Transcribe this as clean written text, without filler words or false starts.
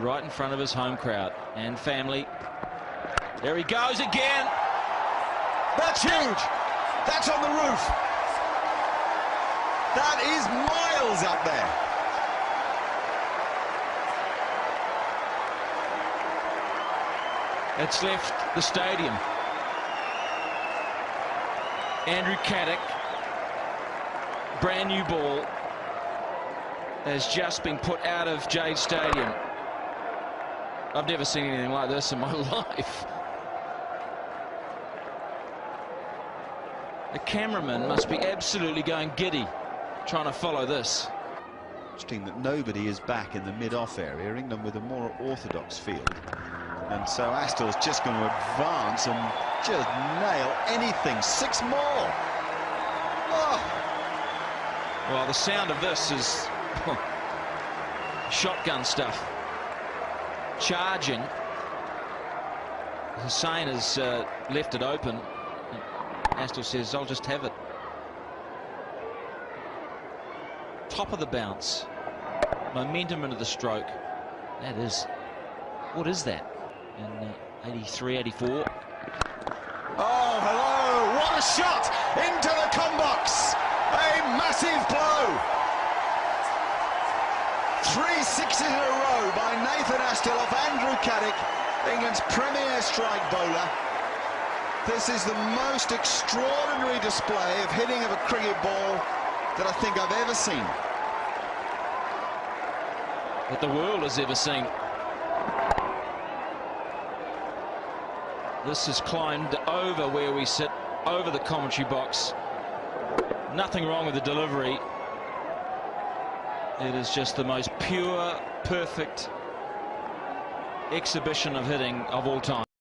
right in front of his home crowd and family. There he goes again. That's huge. That's on the roof. That is miles up there. It's left the stadium. Andrew Caddick, brand new ball, has just been put out of Jade Stadium. I've never seen anything like this in my life. The cameraman must be absolutely going giddy trying to follow this. Interesting that nobody is back in the mid-off area. England with a more orthodox field. And so Astor's just going to advance and just nail anything. 6 more. Oh. Well, the sound of this is shotgun stuff. Charging. Hussain has left it open. Astor says, I'll just have it. Top of the bounce. Momentum into the stroke. That is... What is that? In 83, 84. Oh, hello. What a shot into the combox. A massive blow. 3 sixes in a row by Nathan Astor off Andrew Caddick, England's premier strike bowler. This is the most extraordinary display of hitting of a cricket ball that I think I've ever seen. That the world has ever seen. This has climbed over where we sit, over the commentary box. Nothing wrong with the delivery. It is just the most pure, perfect exhibition of hitting of all time.